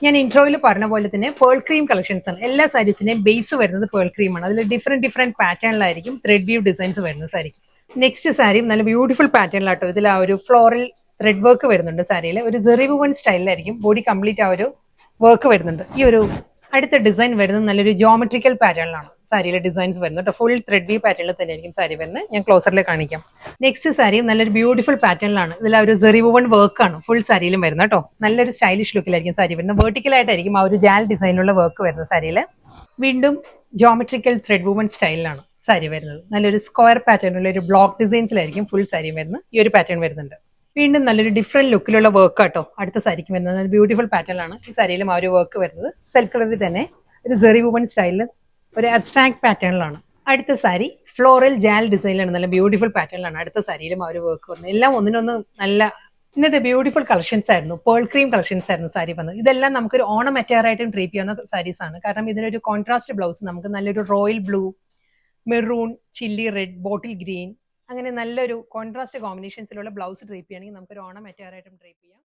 ഞാൻ ഇൻട്രോയിൽ പറഞ്ഞ പോലെ തന്നെ പേൾ ക്രീം കളക്ഷൻസ് ആണ്. എല്ലാ സാരീസിന്റെയും ബേസ് വരുന്നത് പേൾ ക്രീം ആണ്. അതിൽ ഡിഫറെന്റ് പാറ്റേണിലായിരിക്കും ത്രെഡ് വ്യൂ ഡിസൈൻസ് വരുന്ന സാരിക്ക്. നെക്സ്റ്റ് സാരി നല്ല ബ്യൂട്ടിഫുൾ പാറ്റേണിലാട്ടോ. ഇതിൽ ആ ഒരു ഫ്ലോറൽ ത്രെഡ് വർക്ക് വരുന്നുണ്ട് സാരിയിൽ. ഒരു ജെറി വുവൻ സ്റ്റൈലിലായിരിക്കും ബോഡി കംപ്ലീറ്റ് ആ ഒരു വർക്ക് വരുന്നുണ്ട്. ഈ ഒരു അടുത്ത ഡിസൈൻ വരുന്നത് നല്ലൊരു ജോമെട്രിക്കൽ പാറ്റേണിലാണ് സാരിയിലെ ഡിസൈൻസ് വരുന്നത്. ഫുൾ ത്രെഡ് വ്യൂ പാറ്റേണിൽ തന്നെ ആയിരിക്കും സാരി വരുന്നത്. ഞാൻ ക്ലോസറിൽ കാണിക്കാം. നെക്സ്റ്റ് സാരി നല്ലൊരു ബ്യൂട്ടിഫുൾ പാറ്റേണിലാണ്. ഇതിൽ ആ ഒരു ജെറി വുവൺ വർക്കാണ് ഫുൾ സാരിയിലും വരുന്നത് കേട്ടോ. നല്ലൊരു സ്റ്റൈലിഷ് ലുക്കിലായിരിക്കും സാരി വരുന്നത്. വെർട്ടിക്കലായിട്ടായിരിക്കും ആ ഒരു ജാൽ ഡിസൈനിലുള്ള വർക്ക് വരുന്നത് സാരിയിൽ. വീണ്ടും ജോമെട്രിക്കൽ ത്രെഡ് വുവൺ സ്റ്റൈലിലാണ് സാരി വരുന്നത്. നല്ലൊരു സ്ക്വയർ പാറ്റേണിലുള്ള ഒരു ബ്ലോക്ക് ഡിസൈൻസിലായിരിക്കും ഫുൾ സാരി വരുന്നത്. ഈ ഒരു പാറ്റേൺ വരുന്നുണ്ട്. വീണ്ടും നല്ലൊരു ഡിഫറെന്റ് ലുക്കിലുള്ള വർക്ക് ആട്ടോ അടുത്ത സാരിക്ക് വരുന്നത്. നല്ല ബ്യൂട്ടിഫുൾ പാറ്റേണിലാണ് ഈ സാരിയിലും ആ ഒരു വർക്ക് വരുന്നത്. സെൽഫ് കളറിൽ തന്നെ ഒരു ജെറി വുവൺ സ്റ്റൈലിൽ ഒരു അബ്സ്ട്രാക്ട് പാറ്റേണിലാണ്. അടുത്ത സാരി ഫ്ലോറൽ ജാൽ ഡിസൈനിലാണ്. നല്ല ബ്യൂട്ടിഫുൾ പാറ്റേണിലാണ് അടുത്ത സാരിയിലും ആ ഒരു വർക്ക് വരുന്നത്. എല്ലാം ഒന്നിനൊന്ന് നല്ല ഇന്നത്തെ ബ്യൂട്ടിഫുൾ കളക്ഷൻസ് ആയിരുന്നു. പേൾ ക്രീം കളക്ഷൻസ് ആയിരുന്നു സാരി വന്നത്. ഇതെല്ലാം നമുക്കൊരു ഓണം അറ്റയറായിട്ടും ഡ്രേപ്പ് ചെയ്യാവുന്ന സാരീസ് ആണ്. കാരണം ഇതിനൊരു കോൺട്രാസ്റ്റ് ബ്ലൗസ് നമുക്ക് നല്ലൊരു royal blue, maroon, chilli red, bottle green അങ്ങനെ നല്ലൊരു കോൺട്രാസ്റ്റ് കോമ്പിനേഷൻസിലുള്ള ബ്ലൗസ് ഡ്രേപ്പ് ചെയ്യുകയാണെങ്കിൽ നമുക്കൊരു ഓണം അറ്റയറായിട്ടും ഡ്രേപ്പ് ചെയ്യാം.